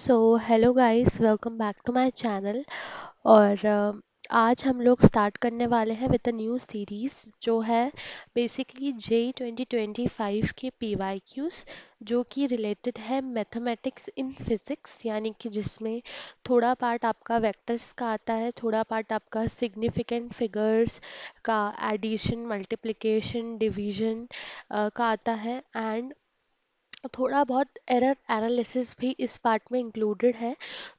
So hello guys, welcome back to my channel. और आज हम लोग स्टार्ट करने वाले हैं विद अ न्यू सीरीज़ जो है बेसिकली जे 2025 के पीवाईक्यूज, जो कि रिलेटेड है मैथमेटिक्स इन फिज़िक्स, यानी कि जिसमें थोड़ा पार्ट आपका वेक्टर्स का आता है, थोड़ा पार्ट आपका सिग्निफिकेंट फिगर्स का एडिशन, मल्टीप्लिकेशन, डिवीजन का आता है, एंड थोड़ा बहुत एरर एनालिसिस भी इस पार्ट में इंक्लूडेड है।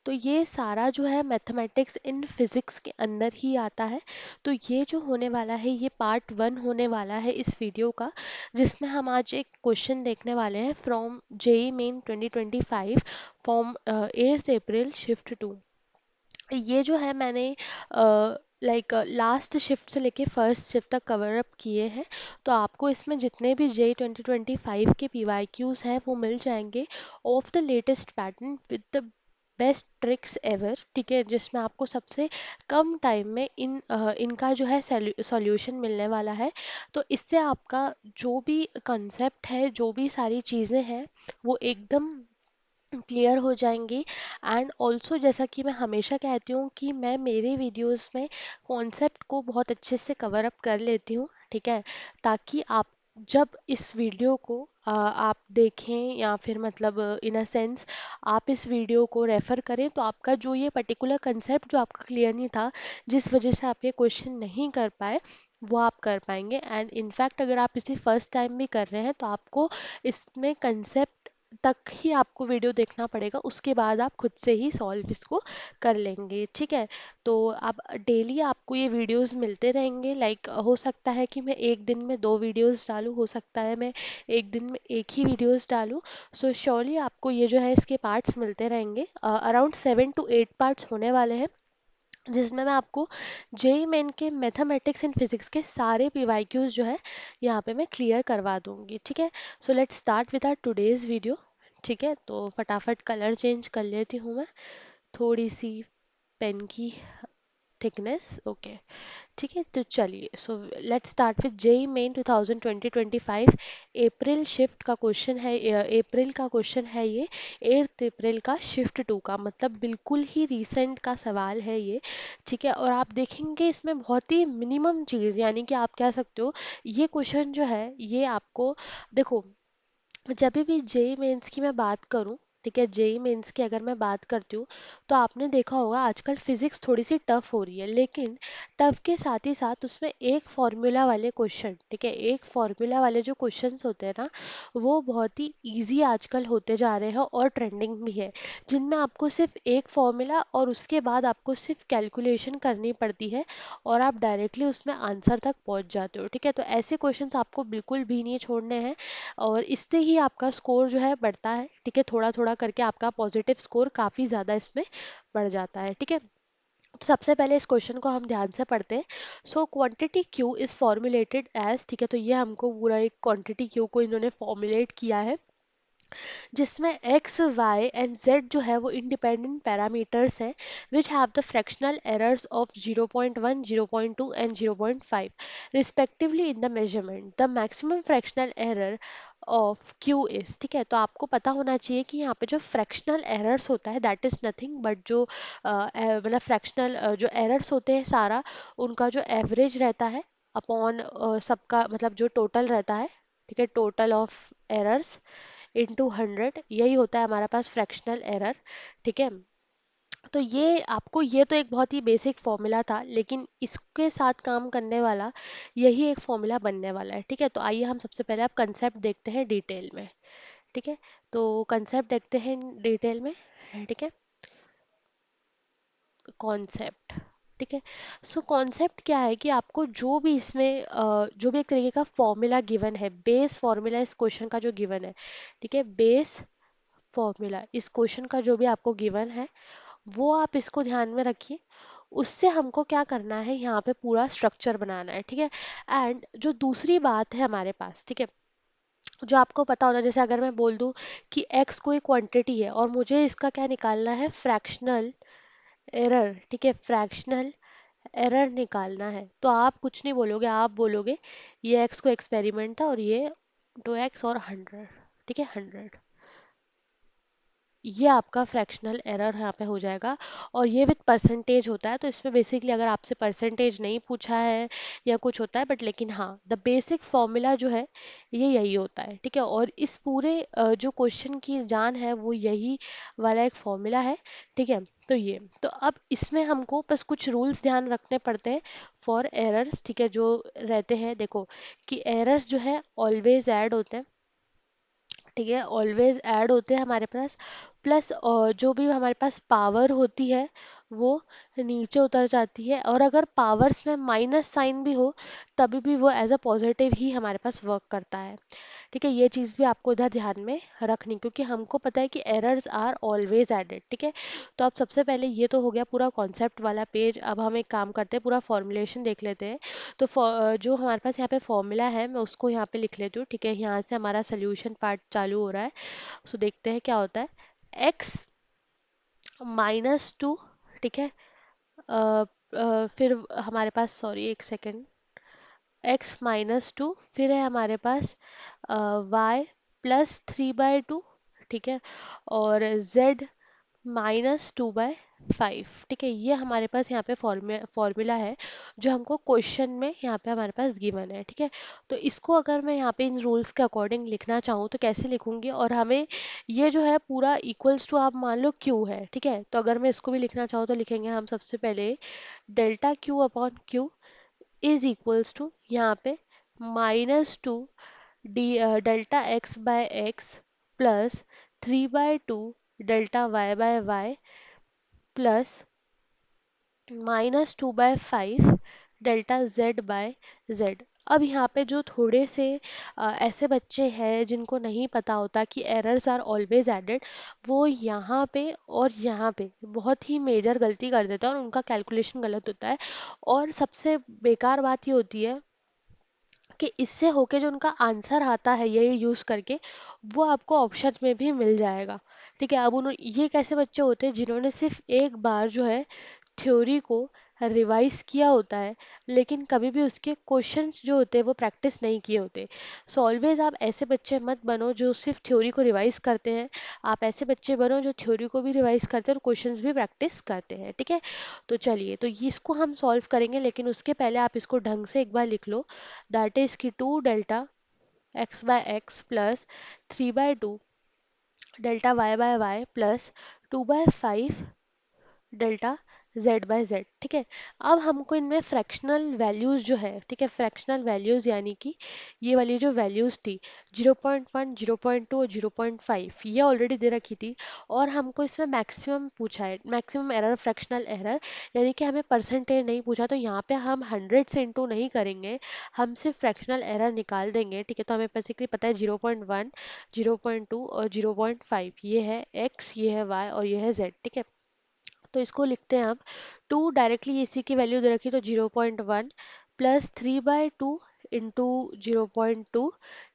तो ये सारा जो है मैथमेटिक्स इन फिज़िक्स के अंदर ही आता है। तो ये जो होने वाला है ये पार्ट वन होने वाला है इस वीडियो का, जिसमें हम आज एक क्वेश्चन देखने वाले हैं from JEE Main 2025 from 8 April shift two. ये जो है मैंने लाइक लास्ट शिफ्ट से लेके फर्स्ट शिफ्ट तक कवर अप किए हैं। तो आपको इसमें जितने भी जे 2025 के पीवाईक्यूज हैं वो मिल जाएंगे of the latest pattern with the best tricks ever, ठीक है, जिसमें आपको सबसे कम टाइम में इनका जो है सॉल्यूशन मिलने वाला है। तो इससे आपका जो भी कंसेप्ट है, जो भी सारी चीज़ें हैं, वो एकदम क्लियर हो जाएंगी। एंड ऑल्सो जैसा कि मैं हमेशा कहती हूँ कि मैं मेरे वीडियोस में कॉन्सेप्ट को बहुत अच्छे से कवर अप कर लेती हूँ, ठीक है, ताकि आप जब इस वीडियो को आप देखें या फिर मतलब इन अ सेंस आप इस वीडियो को रेफर करें, तो आपका जो ये पर्टिकुलर कंसेप्ट जो आपका क्लियर नहीं था, जिस वजह से आप ये क्वेश्चन नहीं कर पाए, वो आप कर पाएंगे। एंड इनफैक्ट अगर आप इसे फर्स्ट टाइम भी कर रहे हैं तो आपको इसमें कंसेप्ट तक ही आपको वीडियो देखना पड़ेगा, उसके बाद आप खुद से ही सॉल्व इसको कर लेंगे, ठीक है। तो अब डेली आपको ये वीडियोस मिलते रहेंगे। लाइक हो सकता है कि मैं एक दिन में दो वीडियोस डालूँ, हो सकता है मैं एक दिन में एक ही वीडियोस डालूँ। सो श्योरली आपको ये जो है इसके पार्ट्स मिलते रहेंगे, अराउंड 7 to 8 पार्ट्स होने वाले हैं, जिसमें मैं आपको जेई मेन के मैथमेटिक्स एंड फिजिक्स के सारे पीवाईक्यूज जो है यहाँ पे मैं क्लियर करवा दूंगी, ठीक है। So let's start with our today's video, ठीक है। तो फटाफट कलर चेंज कर लेती हूँ मैं, थोड़ी सी पेन की थिकनेस, ओके, ठीक है। तो चलिए, so let's start with JEE Main 2020-25 April shift का क्वेश्चन है। अप्रैल का क्वेश्चन है ये, 8 अप्रैल का शिफ्ट टू का, मतलब बिल्कुल ही रीसेंट का सवाल है ये, ठीक है। और आप देखेंगे इसमें बहुत ही मिनिमम चीज़, यानी कि आप कह सकते हो ये क्वेश्चन जो है ये आपको, देखो, जब भी जेई मेंस की मैं बात करूं, ठीक है, जेई मेंस की अगर मैं बात करती हूँ, तो आपने देखा होगा आजकल फिजिक्स थोड़ी सी टफ हो रही है, लेकिन टफ के साथ ही साथ उसमें एक फॉर्मूला वाले क्वेश्चन, ठीक है, एक फॉर्मूला वाले जो क्वेश्चंस होते हैं ना, वो बहुत ही इजी आजकल होते जा रहे हैं और ट्रेंडिंग भी है, जिनमें आपको सिर्फ एक फॉर्मूला और उसके बाद आपको सिर्फ कैलकुलेशन करनी पड़ती है और आप डायरेक्टली उसमें आंसर तक पहुंच जाते हो, ठीक है। तो ऐसे क्वेश्चंस आपको बिल्कुल भी नहीं छोड़ने हैं, और इससे ही आपका स्कोर जो है बढ़ता है, ठीक है, थोड़ा थोड़ा करके आपका पॉजिटिव स्कोर काफ़ी ज़्यादा इसमें बढ़ जाता है, ठीक है। तो सबसे पहले इस क्वेश्चन को हम ध्यान से पढ़ते हैं। So quantity Q is formulated as, ठीक है, तो ये हमको पूरा एक क्वांटिटी क्यू को इन्होंने फॉर्मुलेट किया है, जिसमें एक्स वाई एंड जेड जो है वो इंडिपेंडेंट पैरामीटर्स हैं, which have the fractional errors of 0.1, 0.2 and 0.5 respectively in the measurement. The maximum fractional error of Q is, ठीक है, तो आपको पता होना चाहिए कि यहाँ पे जो फ्रैक्शनल एरर्स होता है दैट इज नथिंग बट जो मतलब फ्रैक्शनल जो एरर्स होते हैं सारा, उनका जो एवरेज रहता है अपॉन सबका, मतलब जो टोटल रहता है, ठीक है, टोटल ऑफ एरर्स इंटू 100, यही होता है हमारे पास फ्रैक्शनल एरर, ठीक है। तो ये आपको, ये तो एक बहुत ही बेसिक फॉर्मूला था, लेकिन इसके साथ काम करने वाला यही एक फॉर्मूला बनने वाला है, ठीक है। तो आइए हम सबसे पहले आप कंसेप्ट देखते हैं डिटेल में, ठीक है। तो कंसेप्ट देखते हैं डिटेल में, ठीक है, कॉन्सेप्ट, ठीक है। सो कॉन्सेप्ट क्या है कि आपको जो भी इसमें जो भी एक तरीके का फॉर्मूला गिवन है, बेस फॉर्मूला इस क्वेश्चन का जो गिवन है, ठीक है, बेस फॉर्मूला इस क्वेश्चन का जो भी आपको गिवन है, वो आप इसको ध्यान में रखिए। उससे हमको क्या करना है, यहाँ पे पूरा स्ट्रक्चर बनाना है, ठीक है। एंड जो दूसरी बात है हमारे पास, ठीक है, जो आपको पता होता है, जैसे अगर मैं बोल दूं कि x कोई क्वांटिटी है और मुझे इसका क्या निकालना है, फ्रैक्शनल एरर, ठीक है, फ्रैक्शनल एरर निकालना है, तो आप कुछ नहीं बोलोगे, आप बोलोगे ये x को एक्सपेरिमेंट था और ये 2x और 100, ठीक है, 100, ये आपका फ्रैक्शनल एरर यहाँ पे हो जाएगा। और ये विथ परसेंटेज होता है, तो इसमें बेसिकली अगर आपसे परसेंटेज नहीं पूछा है या कुछ होता है, बट लेकिन हाँ द बेसिक फॉर्मूला जो है ये यही होता है, ठीक है। और इस पूरे जो क्वेश्चन की जान है वो यही वाला एक फॉर्मूला है, ठीक है। तो ये तो अब इसमें हमको बस कुछ रूल्स ध्यान रखने पड़ते हैं फॉर एरर्स, ठीक है, जो रहते हैं। देखो कि एरर्स जो है ऑलवेज ऐड होते हैं, ठीक है, ऑलवेज ऐड होते हैं हमारे पास। प्लस जो भी हमारे पास पावर होती है वो नीचे उतर जाती है, और अगर पावर्स में माइनस साइन भी हो तभी भी वो एज अ पॉजिटिव ही हमारे पास वर्क करता है, ठीक है। ये चीज़ भी आपको इधर ध्यान में रखनी, क्योंकि हमको पता है कि एरर्स आर ऑलवेज एडेड, ठीक है। तो अब सबसे पहले ये तो हो गया पूरा कॉन्सेप्ट वाला पेज। अब हम एक काम करते हैं, पूरा फॉर्मुलेशन देख लेते हैं। तो जो हमारे पास यहाँ पे फॉर्मूला है मैं उसको यहाँ पे लिख लेती हूँ, ठीक है। यहाँ से हमारा सोल्यूशन पार्ट चालू हो रहा है। सो देखते हैं क्या होता है। x -2, ठीक है। फिर हमारे पास, सॉरी एक सेकेंड, x -2, फिर है हमारे पास y +3/2, ठीक है। और z -2/5, ठीक है। ये हमारे पास यहाँ पे फॉर्मूला है जो हमको क्वेश्चन में यहाँ पे हमारे पास गिवन है, ठीक है। तो इसको अगर मैं यहाँ पे इन रूल्स के अकॉर्डिंग लिखना चाहूँ तो कैसे लिखूंगी, और हमें ये जो है पूरा इक्वल्स टू आप मान लो क्यू है, ठीक है। तो अगर मैं इसको भी लिखना चाहूँ तो लिखेंगे हम सबसे पहले delta q upon q is equals to यहाँ पे -2 d delta x/x plus 3/2 delta y/y plus -2/5 delta z/z। अब यहाँ पे जो थोड़े से ऐसे बच्चे हैं जिनको नहीं पता होता कि एरर्स आर ऑलवेज एडेड, वो यहाँ पे और यहाँ पे बहुत ही मेजर गलती कर देते हैं और उनका कैलकुलेशन गलत होता है। और सबसे बेकार बात ये होती है कि इससे होके जो उनका आंसर आता है ये यूज़ करके, वो आपको ऑप्शन में भी मिल जाएगा, ठीक है। अब उन्होंने, ये कैसे बच्चे होते हैं जिन्होंने सिर्फ एक बार जो है थ्योरी को रिवाइज किया होता है, लेकिन कभी भी उसके क्वेश्चंस जो होते हैं वो प्रैक्टिस नहीं किए होते। सो ऑलवेज आप ऐसे बच्चे मत बनो जो सिर्फ थ्योरी को रिवाइज करते हैं। आप ऐसे बच्चे बनो जो थ्योरी को भी रिवाइज करते हैं और क्वेश्चंस भी प्रैक्टिस करते हैं, ठीक है। तो चलिए, तो इसको हम सॉल्व करेंगे, लेकिन उसके पहले आप इसको ढंग से एक बार लिख लो। दैट इज की 2 delta x/x plus 3/2 delta y/y plus 2/5 delta z/z, ठीक है। अब हमको इनमें फ्रैक्शनल वैल्यूज जो है, ठीक है, फ्रैक्शनल वैल्यूज यानी कि ये वाली जो वैल्यूज थी 0.1, 0.2 और 0.5, ये ऑलरेडी दे रखी थी। और हमको इसमें मैक्सिमम पूछा है, मैक्सिमम एरर, फ्रैक्शनल एरर, यानी कि हमें परसेंटेज नहीं पूछा। तो यहाँ पे हम 100 से इंटू नहीं करेंगे, हम सिर्फ फ्रैक्शनल एरर निकाल देंगे, ठीक है। तो हमें बेसिकली पता है 0.1, 0.2 और 0.5, ये है x, ये है y और ये है z, ठीक है। तो इसको लिखते हैं हम। 2 डायरेक्टली इसी की वैल्यू दे रखी, तो 0.1 प्लस 3/2 इंटू 0.2,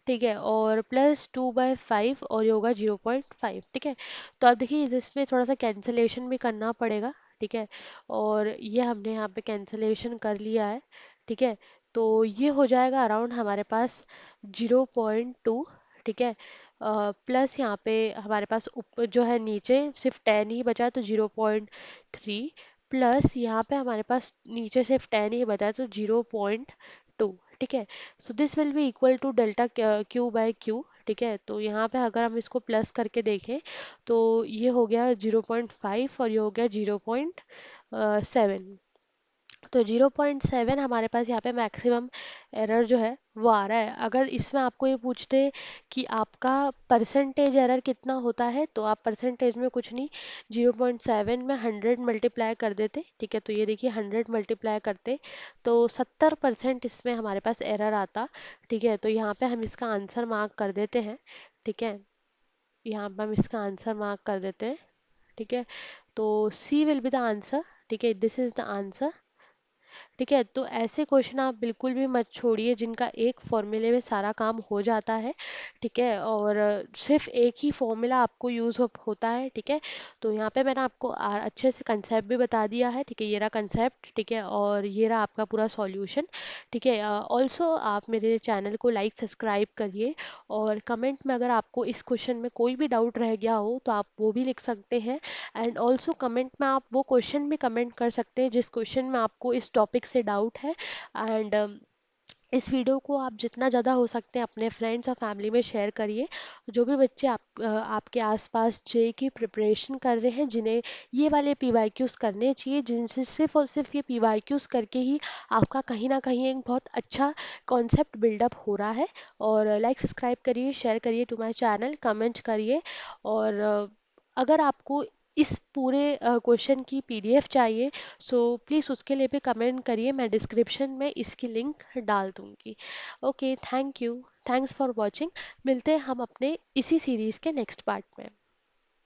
ठीक है, और प्लस 2/5 और ये होगा 0.5, ठीक है। तो अब देखिए इसमें थोड़ा सा कैंसलेशन भी करना पड़ेगा, ठीक है। और ये हमने यहाँ पे कैंसलेशन कर लिया है, ठीक है। तो ये हो जाएगा अराउंड हमारे पास 0.2, ठीक है। प्लस यहाँ पे हमारे पास ऊपर जो है नीचे सिर्फ 10 ही बचा, तो 0.3, प्लस यहाँ पे हमारे पास नीचे सिर्फ 10 ही बचा, तो 0.2, ठीक है। So this will be equal to delta q/q, ठीक है। तो यहाँ पे अगर हम इसको प्लस करके देखें तो ये हो गया 0.5 और ये हो गया 0.7। तो 0.7 हमारे पास यहाँ पे मैक्सिमम एरर जो है वो आ रहा है। अगर इसमें आपको ये पूछते कि आपका परसेंटेज एरर कितना होता है, तो आप परसेंटेज में कुछ नहीं, 0.7 में 100 मल्टीप्लाई कर देते, ठीक है। तो ये देखिए 100 मल्टीप्लाई करते तो 70% इसमें हमारे पास एरर आता, ठीक है। तो यहाँ पे हम इसका आंसर मार्क कर देते हैं, ठीक है। यहाँ पे हम इसका आंसर मार्क कर देते हैं, ठीक है। तो सी विल बी द आंसर, ठीक है, दिस इज द आंसर, ठीक है, तो ऐसे क्वेश्चन आप बिल्कुल भी मत छोड़िए जिनका एक फॉर्मूले में सारा काम हो जाता है। ठीक है, और सिर्फ एक ही फॉर्मूला आपको यूज़ होता है। ठीक है, तो यहाँ पे मैंने आपको अच्छे से कंसेप्ट भी बता दिया है। ठीक है, ये रहा कंसेप्ट। ठीक है, और ये रहा आपका पूरा सॉल्यूशन। ठीक है, ऑल्सो आप मेरे चैनल को लाइक सब्सक्राइब करिए, और कमेंट में अगर आपको इस क्वेश्चन में कोई भी डाउट रह गया हो तो आप वो भी लिख सकते हैं। एंड ऑल्सो कमेंट में आप वो क्वेश्चन भी कमेंट कर सकते हैं जिस क्वेश्चन में आपको इस टॉपिक से डाउट है। एंड इस वीडियो को आप जितना ज़्यादा हो सकते हैं अपने फ्रेंड्स और फैमिली में शेयर करिए। जो भी बच्चे आपके आसपास जे की प्रिपरेशन कर रहे हैं, जिन्हें ये वाले पीवाईक्यूज़ करने चाहिए, जिनसे सिर्फ और सिर्फ ये पीवाईक्यूज़ करके ही आपका कहीं ना कहीं एक बहुत अच्छा कॉन्सेप्ट बिल्डअप हो रहा है। और लाइक सब्सक्राइब करिए, शेयर करिए टू माय चैनल, कमेंट करिए। और अगर आपको इस पूरे क्वेश्चन की पीडीएफ चाहिए, सो प्लीज़ उसके लिए भी कमेंट करिए, मैं डिस्क्रिप्शन में इसकी लिंक डाल दूँगी। Okay, thank you, thanks for watching. मिलते हैं हम अपने इसी सीरीज़ के नेक्स्ट पार्ट में।